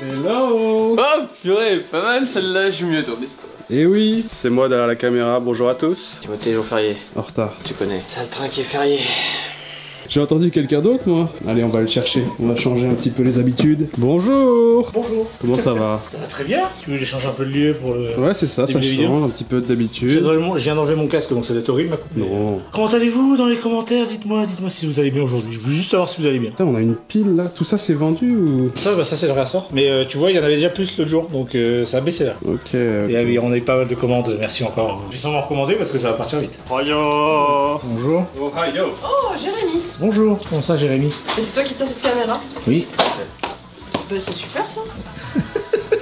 Hello. Oh purée, pas mal celle-là, je m'y attendais. Et oui, c'est moi derrière la caméra, bonjour à tous. Timothée, jour férié. En retard. Tu connais. C'est le train qui est férié. J'ai entendu quelqu'un d'autre moi. Allez, on va le chercher, on va changer un petit peu les habitudes. Bonjour. Bonjour. Comment ça va? Ça va très bien. Tu veux que j'échange un peu de lieu pour le... Ouais, c'est ça, ça change un petit peu d'habitude. Je viens d'enlever mon casque, donc ça doit être horrible ma coupe. Non. Comment allez-vous dans les commentaires? Dites-moi si vous allez bien aujourd'hui. Je veux juste savoir si vous allez bien. Putain, on a une pile là, tout ça c'est vendu ou? Ça c'est le réassort. Mais tu vois, il y en avait déjà plus l'autre jour, donc ça a baissé là. Ok. Et on a eu pas mal de commandes, merci encore. Je vais sûrement recommander parce que ça va partir vite. Bonjour. Oh, Jérémy. Bonjour. Comment ça, Jérémy? Et c'est toi qui tiens cette caméra? Oui. Bah c'est super ça.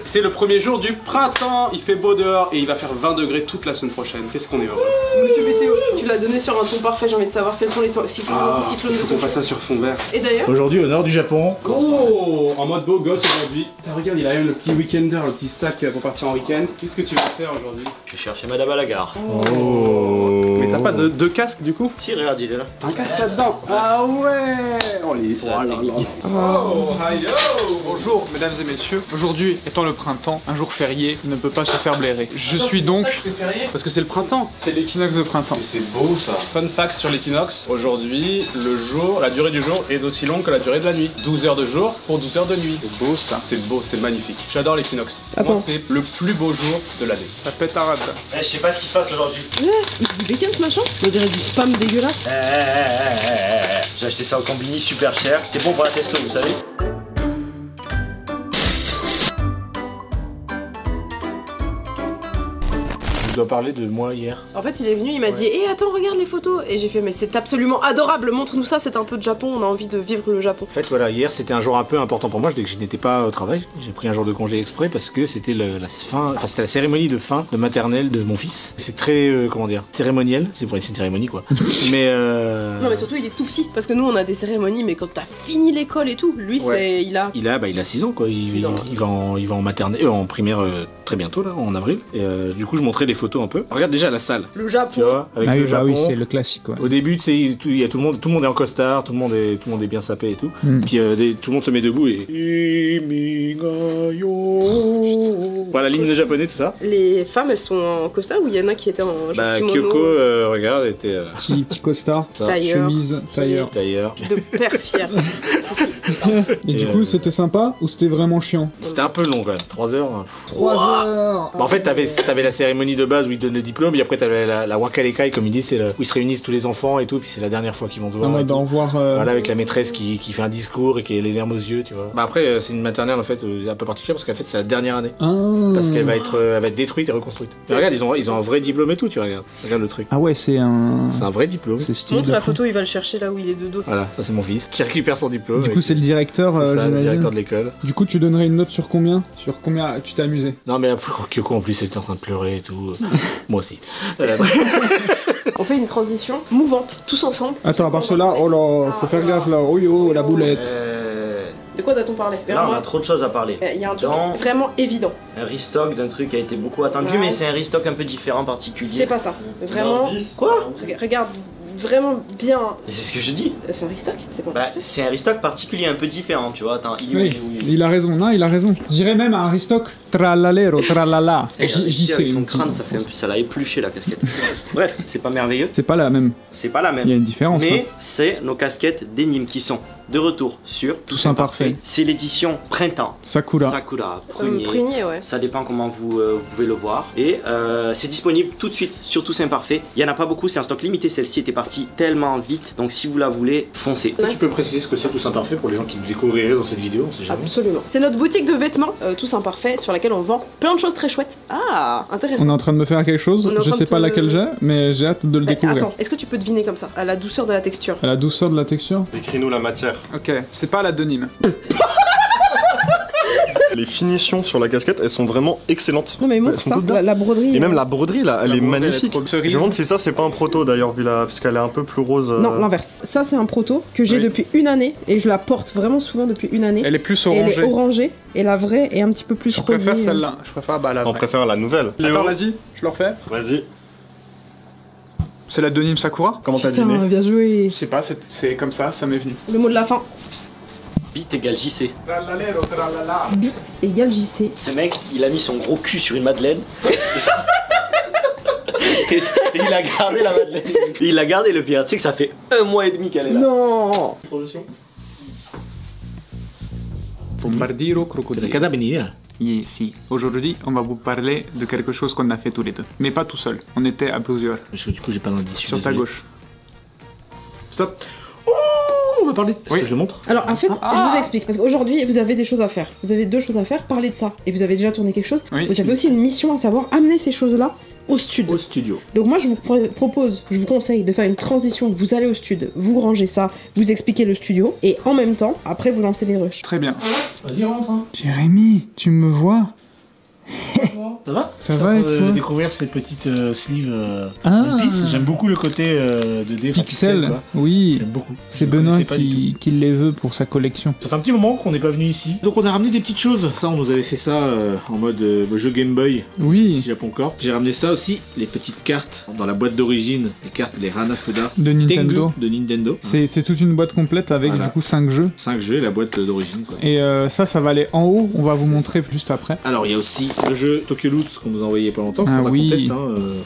C'est le premier jour du printemps, il fait beau dehors et il va faire 20 degrés toute la semaine prochaine. Qu'est-ce qu'on est heureux. Monsieur Météo, tu l'as donné sur un ton parfait, j'ai envie de savoir quels sont les cyclones anticyclones il de faut qu'on Tokyo. fasse ça sur fond vert. Et d'ailleurs, Aujourd'hui, au nord du Japon. Oh, en mode beau gosse aujourd'hui. Regarde, il a même le petit weekender, le petit sac pour partir en week-end. Qu'est-ce que tu vas faire aujourd'hui? Je vais chercher madame à la gare. Oh. Mais t'as pas de casque du coup? Si, regarde, il est là. Un casque là-dedans. Ah ouais. Oh les... Oh là là. Oh, hello. Bonjour mesdames et messieurs. Aujourd'hui étant le printemps, un jour férié, il ne peut pas se faire blairer. Je suis donc... Parce que c'est le printemps. C'est l'équinoxe de printemps. Mais c'est beau ça. Fun fact sur l'équinoxe, aujourd'hui, la durée du jour est aussi longue que la durée de la nuit. 12 heures de jour pour 12 heures de nuit. C'est beau ça. C'est beau, c'est magnifique. J'adore l'équinoxe. Moi c'est le plus beau jour de l'année. Ça pète à rate. Je sais pas ce qui se passe aujourd'hui. il dit bacon ce machin? On dirait du spam dégueulasse. J'ai acheté ça au Combini super cher. C'est bon pour la testo, vous savez. Je dois parler de moi hier. En fait, il est venu, il m'a dit hé attends, regarde les photos. Et j'ai fait mais c'est absolument adorable, montre-nous ça, c'est un peu de Japon, on a envie de vivre le Japon. En fait, voilà, hier c'était un jour un peu important pour moi. Dès que je n'étais pas au travail, j'ai pris un jour de congé exprès parce que c'était c'était la cérémonie de fin de maternelle de mon fils. C'est très, comment dire, cérémoniel. C'est vrai, c'est une cérémonie quoi. Mais Non mais surtout il est tout petit, parce que nous on a des cérémonies, mais quand t'as fini l'école et tout, lui c'est il a... Il a 6 ans quoi. 6 ans. Il va en maternelle, en primaire très bientôt là, en avril. Et du coup, je montrais des photos un peu. Regarde déjà la salle. Le Tu Japon. vois, avec le Japon. oui, c'est le classique. Ouais. Au début, tu sais, il y a tout le monde est en costard, tout le monde est bien sapé et tout. Puis tout le monde se met debout et voilà l'hymne japonais, tout ça. Les femmes elles sont en costard ou il y en a qui étaient en Bah kimono, Kyoko, regarde, elle était Petit costard, tailleur, chemise, stylé, tailleur. d'ailleurs. de père fier. Si, si. Et du coup, c'était sympa ou c'était vraiment chiant? C'était un peu long quand même, 3 heures. Hein. 3 heures. Bah, en fait, t'avais la cérémonie de base où ils donnent le diplôme, et après t'avais la wakalekai, comme ils disent, c'est où ils se réunissent tous les enfants et tout, puis c'est la dernière fois qu'ils vont se voir. En et mode tout. d'en voir. Voilà, avec la maîtresse qui fait un discours et qui a les larmes aux yeux, tu vois. Bah après, c'est une maternelle en fait un peu particulière parce qu'en fait c'est la dernière année. Ah. Parce qu'elle va être détruite et reconstruite. Mais regarde, ils ont un vrai diplôme et tout, tu regardes. Regarde le truc. Ah ouais, c'est un. C'est un vrai diplôme. C'est stylé. Montre de la fou. photo, il va le chercher là où il est de dos. Voilà, ça c'est mon fils qui récupère son diplôme. Du coup, c'est le directeur, c'est ça, le j'imagine. directeur de l'école. Du coup, tu donnerais une note sur combien? Sur combien tu t'es amusé? Non mais après, Kyoko en plus elle était en train de pleurer et tout. Moi aussi. On fait une transition mouvante, tous ensemble. Attends, parce que là, oh là, faut faire gaffe là. Oh yo, la boulette. De quoi doit-on parler? Là, on a trop de choses à parler. Il y a un truc Dans vraiment évident. un restock d'un truc qui a été beaucoup attendu, Ouais. mais c'est un restock un peu différent, particulier. C'est pas ça. Vraiment. Quoi? Regarde vraiment bien. Et c'est ce que je dis. C'est un restock? C'est pas un Bah, restock? c'est un restock particulier, un peu différent, tu vois. Attends, Oui, il a raison, non, il a raison. Je dirais même un restock tralalero, tralala. Ici, sais. avec son crâne, ça fait un peu, ça l'a épluché la casquette. Bref, c'est pas merveilleux, C'est pas la même. c'est pas la Il y a même. une différence. Mais hein. c'est nos casquettes d'énigmes qui sont de retour sur Tous imparfaits. C'est l'édition printemps. Sakura. Sakura, prunier. Prunier, ouais. Ça dépend comment vous pouvez le voir. Et c'est disponible tout de suite sur Tous Imparfaits. Il n'y en a pas beaucoup, c'est un stock limité. Celle-ci était partie tellement vite. Donc si vous la voulez, foncez. Ouais. Tu peux préciser ce que c'est Tous Imparfaits pour les gens qui découvriraient dans cette vidéo, on sait jamais. Absolument. C'est notre boutique de vêtements, tous imparfaits, sur laquelle on vend plein de choses très chouettes. Ah, intéressant. On est en train de me faire quelque chose, On est en je train sais de pas te- laquelle j'ai, mais j'ai hâte de le découvrir. Attends, est-ce que tu peux deviner comme ça, à la douceur de la texture? À la douceur de la texture. Décris-nous la matière. Ok, c'est pas la denim. Les finitions sur la casquette, elles sont vraiment excellentes. Non mais Elles montre sont ça, toutes bien. la broderie. Et même la broderie là, elle est broderie, elle est magnifique. trop Je cerise. me demande si ça c'est pas un proto d'ailleurs, vu la... puisqu'elle est un peu plus rose. Non, l'inverse. Ça c'est un proto que j'ai Oui. depuis une année et je la porte vraiment souvent depuis une année. Elle est plus Et elle orangée. est orangée et la vraie est un petit peu plus Je préfère rosée. celle-là. Je préfère la On vraie. préfère la nouvelle. Attends, vas-y, je le refais. Vas-y. C'est la denim Sakura. Comment t'as Putain, deviné? bien joué. Je sais pas, c'est comme ça m'est venu. Le mot de la fin. Bit égale JC. Trallalero, tralala. Bit égale JC. Ce mec, il a mis son gros cul sur une madeleine. Et il a gardé la madeleine. Il a gardé le pire. Tu sais que ça fait 1 mois et demi qu'elle est là. Non. Bombardiro C'est la crocodile. cadabénia. Si. Aujourd'hui, on va vous parler de quelque chose qu'on a fait tous les deux. Mais pas tout seul. On était à plusieurs. Parce que du coup, j'ai pas d'indice. Sur ta gauche. Stop. On va parler. Est-ce Oui. que je le montre? Alors en fait, je vous explique, parce qu'aujourd'hui vous avez des choses à faire. Vous avez 2 choses à faire, parler de ça. Et vous avez déjà tourné quelque chose. Oui. Vous avez aussi une mission à savoir amener ces choses-là au studio. Au studio. Donc moi je vous propose, je vous conseille de faire une transition. Vous allez au studio, vous rangez ça, vous expliquez le studio, et en même temps, après vous lancez les rushs. Très bien. Vas-y, rentre. Hein. Jérémy, tu me vois? Ça va? Ça va et toi? Découvrir ces petites sleeves Ah. One Piece. J'aime beaucoup le côté 2D, enfin, Pixel, quoi. oui. J'aime beaucoup. C'est Je Benoît connaissais pas du tout. qui les veut pour sa collection. Ça fait un petit moment qu'on n'est pas venu ici. Donc on a ramené des petites choses. Ça, on nous avait fait ça en mode jeu Game Boy. Oui, Japon Corp. J'ai ramené ça aussi, les petites cartes dans la boîte d'origine, les cartes, les Hanafuda de Nintendo. Tengu de Nintendo. C'est toute une boîte complète avec Voilà. du coup 5 jeux. 5 jeux, la boîte d'origine quoi. Et ça va aller en haut, on va vous montrer juste après. Alors il y a aussi le jeu Tokyo Loot qu'on nous a envoyé il y a pas longtemps, Ah faudra oui. qu'on teste,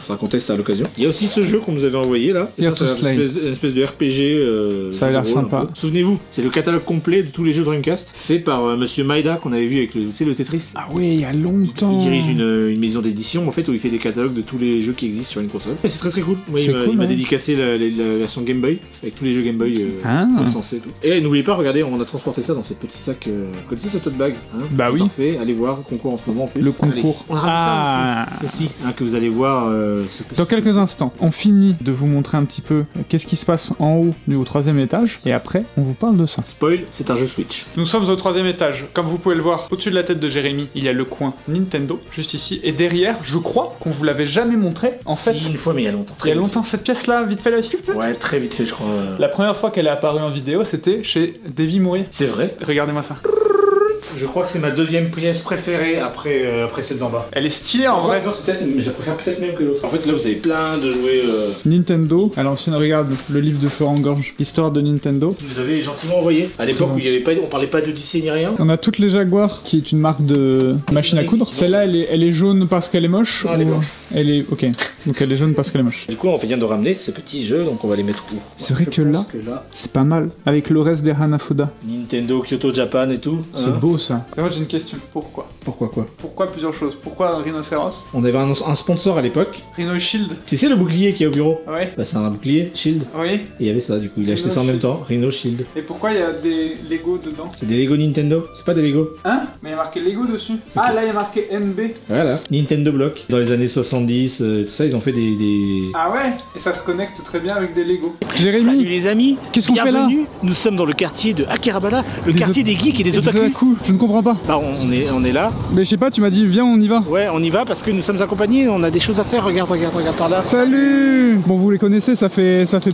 faudra qu'on teste à l'occasion. Il y a aussi ce jeu qu'on nous avait envoyé là. Et ça, Virtua c'est une espèce de RPG. Ça a l'air jeu de rôle, sympa. un peu. Souvenez-vous, c'est le catalogue complet de tous les jeux Dreamcast, fait par Monsieur Maeda qu'on avait vu avec le, tu sais, le Tetris. Ah oui, il y a longtemps. Il dirige une maison d'édition en fait où il fait des catalogues de tous les jeux qui existent sur une console. Et c'est très très cool. Moi, C'est il m'a cool, ouais. dédicacé la version Game Boy avec tous les jeux Game Boy Ah. recensés et tout. Et n'oubliez pas, regardez, on a transporté ça dans ce petit sac. Vous connaissez ce tote bag hein. Bah C'est oui. Parfait. Allez voir le concours en ce moment en plus. Le concours. Allez. On a ramené Ah. ça aussi. Ceci, hein, que vous allez voir. Ce que Dans quelques instants, on finit de vous montrer un petit peu qu'est-ce qui se passe en haut du au 3e étage. Et après, on vous parle de ça. Spoil, c'est un jeu Switch. Nous sommes au 3e étage. Comme vous pouvez le voir, au-dessus de la tête de Jérémy, il y a le coin Nintendo, juste ici. Et derrière, je crois qu'on vous l'avait jamais montré. En fait, Si, une fois, mais il y a longtemps. il y a longtemps, cette pièce-là, vite fait, la Ouais, très vite fait, je crois. La première fois qu'elle est apparue en vidéo, c'était chez Davy Mourier. C'est vrai. Regardez-moi ça. Je crois que c'est ma deuxième pièce préférée après celle d'en bas. Elle est stylée en vrai. Non, c'est peut-être, mais je la préfère peut-être même que l'autre. En fait, là, vous avez plein de jouets. Nintendo. Alors, si on regarde le livre de Florent Gorge, Histoire de Nintendo. Vous avez gentiment envoyé. À l'époque où il y avait pas, on parlait pas d'Odyssée ni rien. On a toutes les Jaguars, qui est une marque de machine à coudre. Celle-là, elle est jaune parce qu'elle est moche. Non, elle est ou- blanche. Elle est. Ok. Donc elle est jaune parce qu'elle est moche. Du coup, on vient de ramener ces petits jeux, donc on va les mettre où? C'est vrai Je que pense là, que là, c'est pas mal. Avec le reste des Hanafuda. Nintendo, Kyoto, Japan et tout. C'est hein. beau ça. Et moi j'ai une question. Pourquoi Pourquoi quoi? Pourquoi plusieurs choses? Pourquoi un rhinocéros? On avait un sponsor à l'époque. Rhino Shield? Tu sais le bouclier qui est au bureau? Ouais. Bah c'est un bouclier, Shield. Oui. Et il y avait ça, du coup, il a acheté ça en même temps. Rhino Shield. Et pourquoi il y a des Lego dedans? C'est des Lego Nintendo, c'est pas des Lego. Hein? Mais il y a marqué Lego dessus. Ah là il y a marqué NB. Voilà. Nintendo Block. Dans les années 70, tout ça, ils ont fait des... Ah ouais? Et ça se connecte très bien avec des Lego. Jérémy, Salut les amis, qu'est-ce qu'on fait là? bienvenue. Nous sommes dans le quartier de Akihabara, le quartier des geeks et des otaku. je ne comprends pas. Bah on est là. Mais je sais pas, tu m'as dit viens, on y va. Ouais, on y va parce que nous sommes accompagnés, on a des choses à faire. Regarde par là. Salut. Bon, vous les connaissez, c'est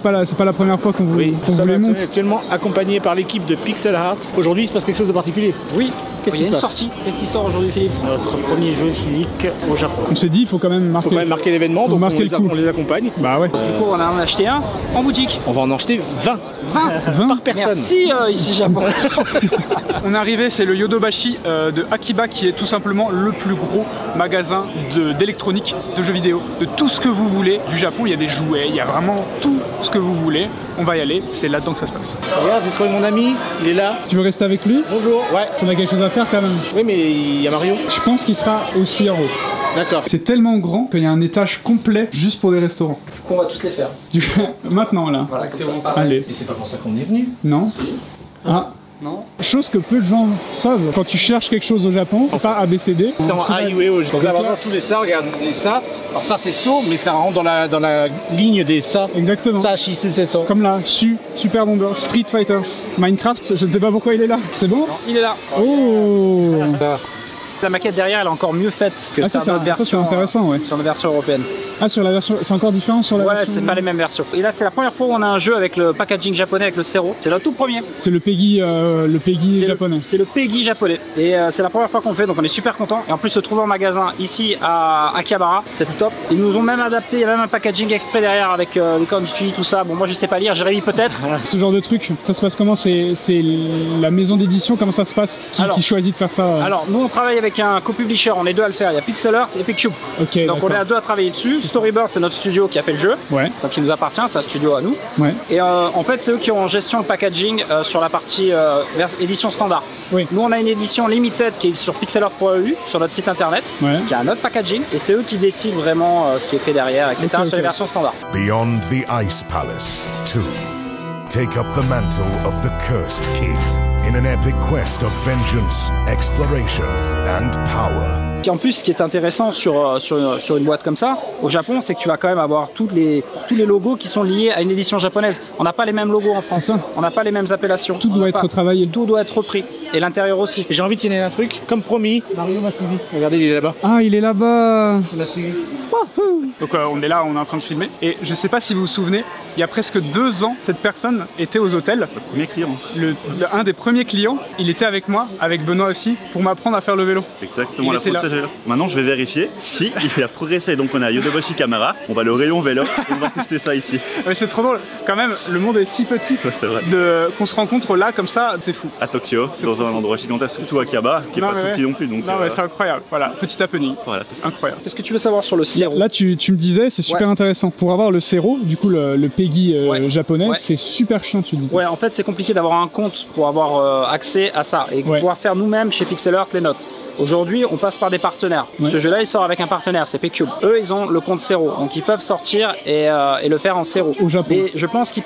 pas la première fois qu'on vous, Oui, qu'on nous vous les sommes montre. actuellement accompagnés par l'équipe de Pixel Art. Aujourd'hui, il se passe quelque chose de particulier. Oui, Qu'est-ce il y qui a se une passe sortie. Qu'est-ce qui sort aujourd'hui, Philippe? Notre premier jeu physique au Japon. On s'est dit, il faut quand même Il marquer. faut quand même marquer l'événement, Faut donc marquer le coup. on les accompagne. Bah ouais. Du coup, on en a acheté un en boutique. On va en acheter 20 20 par personne. Merci ici Japon. On est arrivé, c'est le Yodobashi de Akiba qui est tout simplement le plus gros magasin d'électronique, de jeux vidéo, de tout ce que vous voulez du Japon. Il y a des jouets, il y a vraiment tout ce que vous voulez. On va y aller, c'est là-dedans que ça se passe. Regarde, j'ai trouvé mon ami, il est là. Tu veux rester avec lui? Bonjour. Ouais. On a quelque chose à faire quand même. Oui, mais il y a Mario. Je pense qu'il sera aussi en haut. D'accord. C'est tellement grand qu'il y a un étage complet juste pour des restaurants. Du coup, on va tous les faire. Maintenant là. Voilà, comme ça. Allez. Et c'est pas pour ça qu'on est venu. Non. Ah. Non. Chose que peu de gens savent. Quand tu cherches quelque chose au Japon, pas ABCD. C'est en highway. Donc là, maintenant, tous les ça, regarde, les ça. Alors ça, c'est saut, mais ça rentre dans la ligne des ça. Exactement. Ça, c'est ça. Comme là, Super Bomber, Street Fighters, Minecraft, je ne sais pas pourquoi il est là. C'est bon? Il est là. Oh. La maquette derrière, elle est encore mieux faite que ça, sur notre version. Ça, c'est intéressant, ouais. Sur la version européenne. Ah, sur la version, c'est encore différent sur la version. Ouais, c'est pas les mêmes versions. Et là, c'est la première fois où on a un jeu avec le packaging japonais avec le Zero. C'est le tout premier. C'est le Peggy japonais. C'est le Peggy japonais. Et c'est la première fois qu'on le fait, donc on est super content. Et en plus, se trouver en magasin ici à Akihabara, c'était top. Ils nous ont même adapté, il y a même un packaging exprès derrière avec les kanji, tout ça. Bon, moi je sais pas lire, Jérémy peut-être. Ce genre de truc, ça se passe comment? C'est la maison d'édition, comment ça se passe? Qui choisit de faire ça? Alors, nous on travaille avec un co-publisher, on est deux à le faire. Il y a Pixel Art et Picube. Okay, donc on est à deux à travailler dessus. Storyboard, c'est notre studio qui a fait le jeu. Ouais. Donc il nous appartient, c'est un studio à nous. Ouais. Et en fait, c'est eux qui ont en gestion le packaging sur la partie édition standard. Oui. Nous on a une édition limited qui est sur pixelart.eu sur notre site internet, qui a un autre packaging. Et c'est eux qui décident vraiment ce qui est fait derrière, etc. sur les versions standards. Beyond the Ice Palace 2. Take up the mantle of the Cursed King in an epic quest of vengeance, exploration and power. Et en plus, ce qui est intéressant sur une boîte comme ça, au Japon, c'est que tu vas quand même avoir tous les logos qui sont liés à une édition japonaise. On n'a pas les mêmes logos en France, on n'a pas les mêmes appellations. Tout doit être retravaillé. Tout doit être repris. Et l'intérieur aussi. J'ai envie de signaler un truc, comme promis, Mario m'a suivi. Regardez, il est là-bas. Ah, il est là-bas. Il m'a suivi. Donc on est là, on est en train de filmer. Et je sais pas si vous vous souvenez, il y a presque 2 ans, cette personne était aux hôtels. Le premier client. Un des premiers clients, il était avec moi, avec Benoît aussi, pour m'apprendre à faire le vélo. Exactement, la là. Maintenant, je vais vérifier si il a progressé. Donc on a Yodobashi Camera, on va le rayon vélo et on va tester ça ici. Mais c'est trop drôle. Quand même, le monde est si petit qu'on se rencontre là comme ça, c'est fou. À Tokyo, dans un endroit gigantesque, surtout à Akihabara, qui est pas tout petit non plus. Donc, non mais c'est incroyable. Voilà, petit happening. Voilà, incroyable. Qu'est-ce que tu veux savoir sur le Zero? Là, tu me disais, c'est super intéressant. Pour avoir le Zero, du coup le Peggy japonais, c'est super chiant, tu disais. Ouais, en fait, c'est compliqué d'avoir un compte pour avoir accès à ça et pouvoir faire nous-mêmes chez Pixel Art les notes. Aujourd'hui, on passe par des partenaires. Ce jeu-là, il sort avec un partenaire, c'est Pcube. Eux, ils ont le compte Zero, donc ils peuvent sortir et le faire en Zero. Au Japon. Mais je pense qu'ils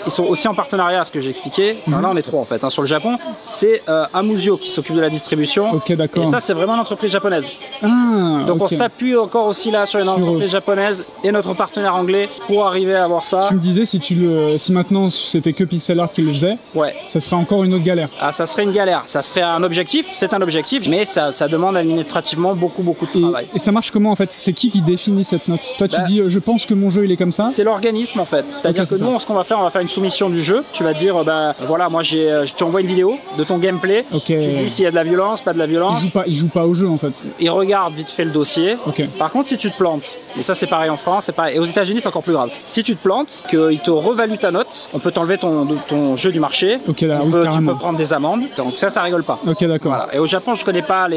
sont aussi en partenariat, ce que j'ai expliqué. Alors là, on est 3 en fait. Sur le Japon, c'est Amuzio qui s'occupe de la distribution. Ok, d'accord. Et ça, c'est vraiment une entreprise japonaise. Ah, donc on s'appuie encore aussi là sur une entreprise japonaise et notre partenaire anglais pour arriver à avoir ça. Tu me disais, si maintenant c'était que Pixel Art qui le faisait, ça serait encore une autre galère. Ah, ça serait une galère. Ça serait un objectif, c'est un objectif, mais ça demande administrativement beaucoup de travail. Et ça marche comment en fait? C'est qui définit cette note? Toi tu dis je pense que mon jeu il est comme ça? C'est l'organisme en fait. C'est-à-dire que nous, ce qu'on va faire, on va faire une soumission du jeu. Tu vas dire voilà, moi je t'envoie une vidéo de ton gameplay. Tu dis s'il y a de la violence, pas de la violence. Il joue pas au jeu en fait. Il regarde vite fait le dossier. Par contre, si tu te plantes, et ça c'est pareil en France, c'est pareil, et aux États-Unis c'est encore plus grave. Si tu te plantes, qu'il te revalue ta note, on peut t'enlever ton jeu du marché. Tu peux prendre des amendes. Donc ça rigole pas. Ok, d'accord. Voilà. Et au Japon, je connais pas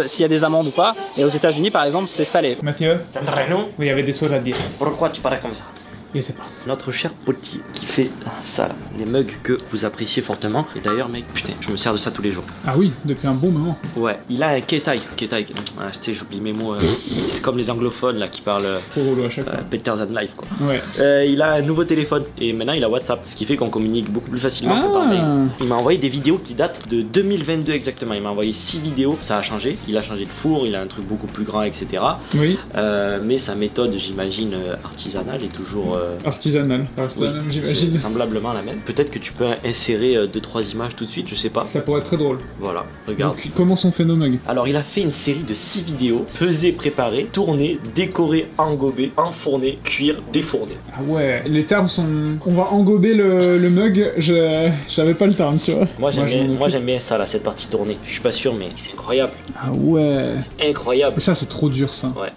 s'il y a des amendes ou pas. Et aux États-Unis, par exemple, c'est salé. Mathieu, oui, il y avait des choses à dire. Pourquoi tu parais comme ça? Je sais pas. Notre cher Poti qui fait ça là, les mugs que vous appréciez fortement. Et d'ailleurs mec, putain, je me sers de ça tous les jours. Ah oui, depuis un bon moment. Ouais, il a un Ketai. Tu sais, j'oublie mes mots. C'est comme les anglophones là qui parlent Better Than Life quoi. Ouais. Il a un nouveau téléphone et maintenant il a WhatsApp, ce qui fait qu'on communique beaucoup plus facilement que par mail. Il m'a envoyé des vidéos qui datent de 2022 exactement. Il m'a envoyé 6 vidéos, ça a changé. Il a changé de four, il a un truc beaucoup plus grand, etc. Oui. Mais sa méthode, j'imagine, artisanale est toujours artisanale, j'imagine. Semblablement la même. Peut-être que tu peux insérer 2-3 images tout de suite, je sais pas. Ça pourrait être très drôle. Voilà, regarde. Donc, comment sont faits nos mugs? Alors, il a fait une série de 6 vidéos, pesées, préparées, tournées, décorées, engobées, enfournées, cuire, défournées. Ah ouais, les termes sont... On va engober le mug, j'avais pas le terme, tu vois. Moi j'aime bien ça, là, cette partie tournée. Je suis pas sûr, mais c'est incroyable. Ah ouais. C'est incroyable. Et ça, c'est trop dur, ça. Ouais.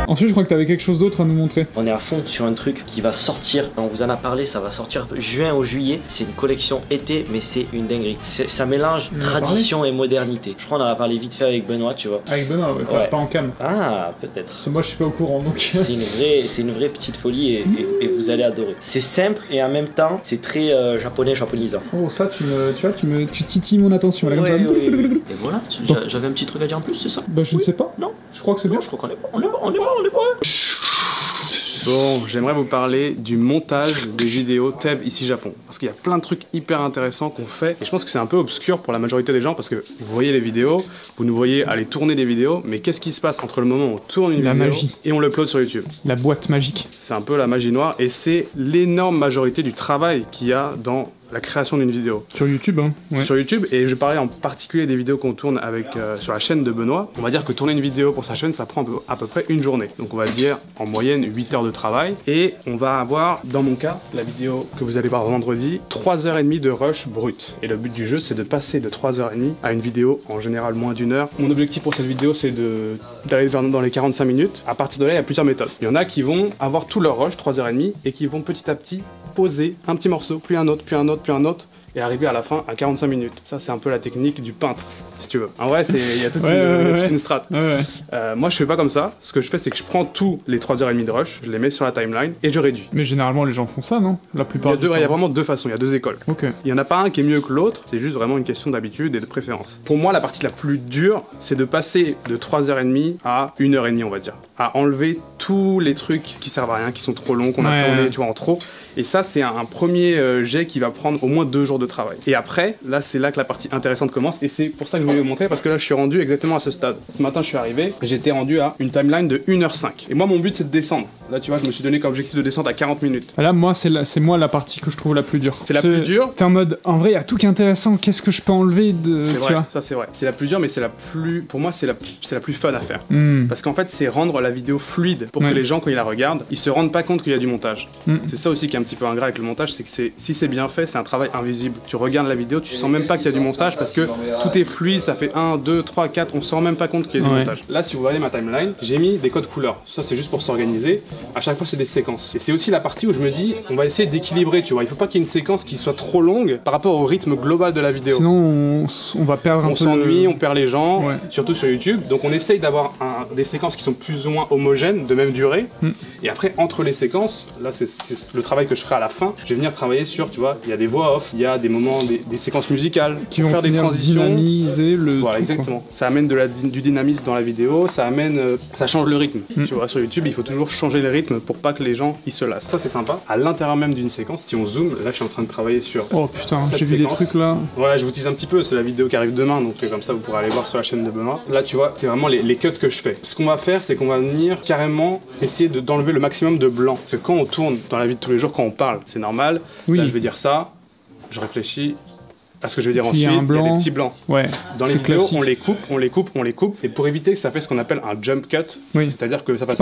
Ensuite, je crois que tu avais quelque chose d'autre à nous montrer. On est à fond sur un truc qui va sortir, on vous en a parlé, ça va sortir juin ou juillet. C'est une collection été, mais c'est une dinguerie. Ça mélange tradition et modernité. Je crois qu'on en a parlé vite fait avec Benoît, tu vois. Avec Benoît, ouais. Pas en cam. Ah, peut-être. Parce que moi, je suis pas au courant, donc... C'est une vraie petite folie et vous allez adorer. C'est simple et en même temps, c'est très japonisant. Oh, ça, tu titilles mon attention. Là, oui. Et voilà, j'avais un petit truc à dire en plus, c'est ça? Bah, je ne sais pas. Non. Je crois que c'est bien. Je crois qu'on est bon. On est bon. Bon, j'aimerais vous parler du montage des vidéos Tev ici Japon. Parce qu'il y a plein de trucs hyper intéressants qu'on fait. Et je pense que c'est un peu obscur pour la majorité des gens parce que vous voyez les vidéos, vous nous voyez aller tourner des vidéos, mais qu'est-ce qui se passe entre le moment où on tourne une vidéo et on l'upload sur YouTube? La boîte magique. C'est un peu la magie noire et c'est l'énorme majorité du travail qu'il y a dans la création d'une vidéo. Sur YouTube, hein. Ouais. Sur YouTube, et je parlais en particulier des vidéos qu'on tourne avec sur la chaîne de Benoît. On va dire que tourner une vidéo pour sa chaîne, ça prend à peu près une journée. Donc on va dire en moyenne 8 heures de travail. Et on va avoir, dans mon cas, la vidéo que vous allez voir vendredi, 3h30 de rush brut. Et le but du jeu, c'est de passer de 3h30 à une vidéo en général moins d'1 heure. Mon objectif pour cette vidéo, c'est d'aller dans les 45 minutes. À partir de là, il y a plusieurs méthodes. Il y en a qui vont avoir tout leur rush, 3h30, et qui vont petit à petit poser un petit morceau, puis un autre, puis un autre, puis un autre, et arriver à la fin à 45 minutes. Ça, c'est un peu la technique du peintre, si tu veux. En vrai, il y a toute une strat. Moi, je fais pas comme ça. Ce que je fais, c'est que je prends tous les 3h30 de rush, je les mets sur la timeline et je réduis. Mais généralement, les gens font ça, non? La plupart du temps. Il y a vraiment deux façons, il y a deux écoles. Il y en a pas un qui est mieux que l'autre, c'est juste vraiment une question d'habitude et de préférence. Pour moi, la partie la plus dure, c'est de passer de 3h30 à 1h30, on va dire. À enlever tous les trucs qui servent à rien, qui sont trop longs, qu'on a tourné, tu vois, en trop. Et ça, c'est un premier jet qui va prendre au moins 2 jours de travail. Et après, là, c'est là que la partie intéressante commence. Et c'est pour ça que je voulais vous montrer, parce que là, je suis rendu exactement à ce stade. Ce matin, je suis arrivé, j'étais rendu à une timeline de 1h05. Et moi, mon but, c'est de descendre. Là, tu vois, je me suis donné comme objectif de descendre à 40 minutes. Là, moi, c'est moi la partie que je trouve la plus dure. C'est la plus dure. T'es en mode, en vrai, il y a tout qui est intéressant. Qu'est-ce que je peux enlever de. C'est vrai, ça c'est vrai. C'est la plus dure, mais c'est la plus. Pour moi, c'est la plus fun à faire. Parce qu'en fait, c'est rendre la vidéo fluide pour que les gens, quand ils la regardent, ils se rendent pas compte qu'il y a du montage. C'est ça aussi qui est un petit peu ingrat avec le montage, c'est que si c'est bien fait, c'est un travail invisible. Tu regardes la vidéo, tu sens même pas qu'il y a du montage parce que tout est fluide, ça fait 1, 2, 3, 4, on se rend même pas compte qu'il y a du montage. Là, si vous voyez ma timeline, j'ai mis des codes couleurs. Ça, c'est juste pour s'organiser. À chaque fois, c'est des séquences. Et c'est aussi la partie où je me dis, on va essayer d'équilibrer, tu vois. Il faut pas qu'il y ait une séquence qui soit trop longue par rapport au rythme global de la vidéo. Sinon, on va perdre un peu. On s'ennuie, on perd les gens, surtout sur YouTube. Donc, on essaye d'avoir des séquences qui sont plus ou moins homogènes, de même durée. Et après, entre les séquences, là, c'est le travail que je ferai à la fin. Je vais venir travailler sur, tu vois, il y a des voix off, il y a des moments, des séquences musicales qui vont faire des transitions. Dynamiser le voilà, exactement. Ça amène du dynamisme dans la vidéo, ça change le rythme. Tu vois, sur YouTube, il faut toujours changer le rythme pour pas que les gens ils se lassent. Ça, c'est sympa. À l'intérieur même d'une séquence, si on zoome, là, je suis en train de travailler sur. Oh putain, j'ai vu des trucs là. Ouais, je vous tease un petit peu, c'est la vidéo qui arrive demain, donc comme ça, vous pourrez aller voir sur la chaîne de Benoît. Là, tu vois, c'est vraiment les cuts que je fais. Ce qu'on va faire, c'est qu'on va venir carrément essayer d'enlever le maximum de blanc. Parce que quand on tourne dans la vie de tous les jours, quand on parle, c'est normal. Là, je vais dire ça, je réfléchis à ce que je vais dire ensuite, il y a des petits blancs. Dans les vidéos, on les coupe, et pour éviter que ça fait ce qu'on appelle un jump cut, c'est-à-dire que ça passe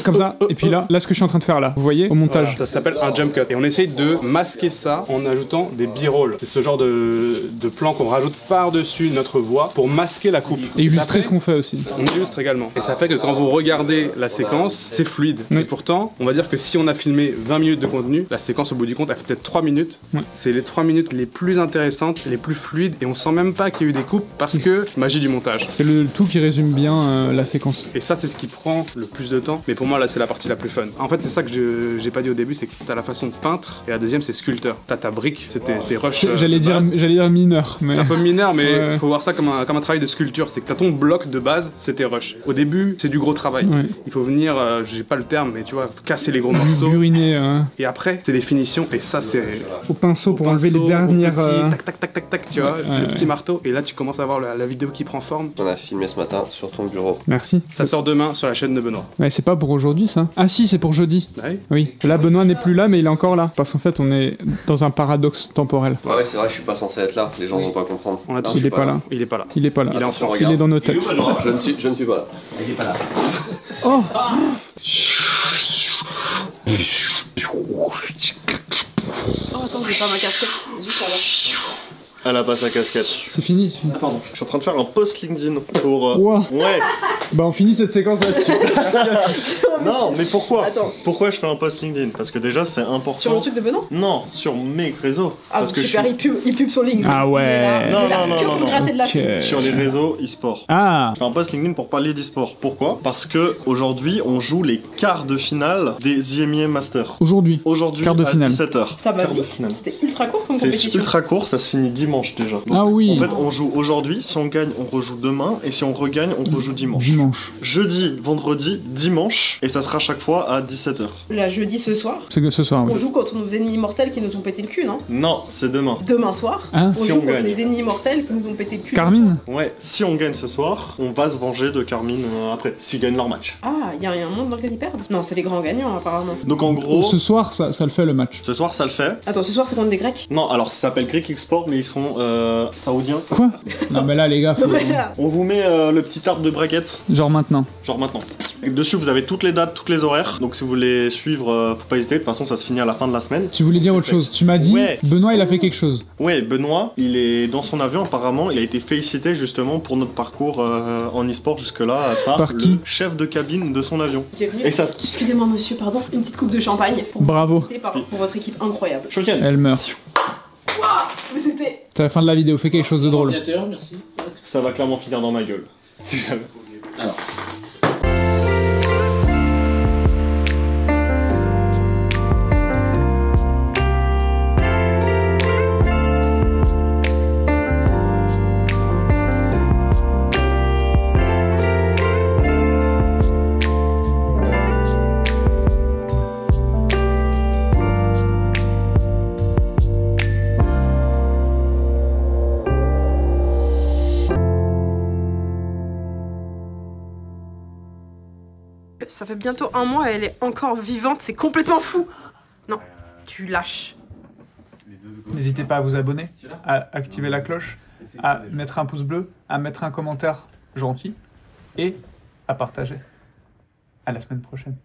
comme ça, et puis là, ce que je suis en train de faire là, vous voyez, au montage. Voilà, ça s'appelle un jump cut, et on essaye de masquer ça en ajoutant des b-rolls. C'est ce genre de plan qu'on rajoute par-dessus notre voix pour masquer la coupe. Et illustrer ce qu'on fait aussi. On illustre également. Et ça fait que quand vous regardez la séquence, c'est fluide. Et pourtant, on va dire que si on a filmé 20 minutes de contenu, la séquence au bout du compte, elle fait peut-être 3 minutes. C'est les 3 minutes les plus intéressantes, les plus fluides, et on sent même pas qu'il y a eu des coupes parce que magie du montage. C'est le tout qui résume bien la séquence. Et ça, c'est ce qui prend le plus de temps, mais pour moi là c'est la partie la plus fun. En fait, c'est ça que j'ai pas dit au début, c'est que t'as la façon de peintre, et la deuxième c'est sculpteur. T'as ta brique, c'était tes rushs. J'allais dire mineur, mais. C'est un peu mineur, mais faut voir ça comme un travail de sculpture. C'est que t'as ton bloc de base, c'est tes rushs. Au début, c'est du gros travail. Il faut venir, j'ai pas le terme, mais tu vois, casser les gros morceaux. Buriner. Et après, c'est des finitions, et ça c'est. Au pinceau pour enlever les dernières. Tac, tac, tac, tac, tac, tu vois, le petit marteau, et là tu commences à voir la vidéo qui prend forme. On a filmé ce matin sur ton bureau. Merci. Ça sort demain sur la chaîne de Benoît. Ouais, c'est pas pour aujourd'hui ça. Ah si, c'est pour jeudi. Oui. Là, Benoît n'est plus là, mais il est encore là. Parce qu'en fait, on est dans un paradoxe temporel. Ouais, c'est vrai, je suis pas censé être là. Les gens vont pas comprendre. Il est pas là. Il est pas là. Il est pas là. Il est en France. Il est dans nos têtes. Je ne suis pas là. Il est pas là. Oh. Oh attends, j'ai pas ma casquette. Juste là. Elle a pas sa casquette. C'est fini. Ah, pardon. Je suis en train de faire un post LinkedIn pour. Ouais. Bah on finit cette séquence là-dessus. Non, mais pourquoi? Attends. Pourquoi je fais un post LinkedIn? Parce que déjà c'est important. Sur le truc de Benoît? Non, sur mes réseaux. Ah parce que super, il pub sur LinkedIn. Ah ouais. Non. Sur les réseaux e-sport. Ah. Je fais un post LinkedIn pour parler d'e-sport. Pourquoi? Parce que aujourd'hui on joue les quarts de finale des IMIA Masters. Aujourd'hui. Quart de finale. 17h. Ça va vite. C'était ultra court comme compétition. C'est ultra court, ça se finit dimanche déjà. Donc, ah oui. En fait, on joue aujourd'hui, si on gagne, on rejoue demain, et si on regagne, on rejoue dimanche. dimanche. Jeudi, vendredi, dimanche, et ça sera chaque fois à 17h. La jeudi ce soir. C'est que ce soir. On joue contre nos ennemis mortels qui nous ont pété le cul, non? Non, c'est demain. Demain soir, Hein? on Si joue on contre gagne. les ennemis mortels qui nous ont pété le cul. Carmine? Ouais, si on gagne ce soir, on va se venger de Carmine après, s'ils gagnent leur match. Ah, il y a un monde dans lequel ils perdent? Non, c'est les grands gagnants apparemment. Donc en gros, Ce soir, ça le fait le match. ce soir ça le fait. Attends, ce soir c'est contre des Grecs? Non, alors ça s'appelle Greek Export, mais ils sont saoudiens. Quoi? Non mais là les gars, faut... Ouais, là. On vous met le petit arbre de bracket, genre maintenant. genre maintenant. Et dessus vous avez toutes les dates, toutes les horaires. Donc si vous voulez suivre, faut pas hésiter. De toute façon, ça se finit à la fin de la semaine. Tu voulais dire autre chose. Tu m'as dit, Ouais. Benoît il a fait quelque chose. Ouais, Benoît, il est dans son avion apparemment. Il a été félicité justement pour notre parcours en e-sport jusque-là par Par qui? le chef de cabine de son avion. Qui est venu. Et ça, Excusez-moi monsieur, pardon, une petite coupe de champagne. Pour Bravo. vous féliciter pour votre équipe incroyable. Shoken. Elle meurt. Mais c'était... C'est la fin de la vidéo, fais quelque chose de drôle. Ordinateur, merci. Ça va clairement finir dans ma gueule. Si jamais. Alors. Ça fait bientôt un mois et elle est encore vivante, c'est complètement fou. Non, tu lâches. N'hésitez pas à vous abonner, à activer la cloche, à mettre un pouce bleu, à mettre un commentaire gentil et à partager. À la semaine prochaine.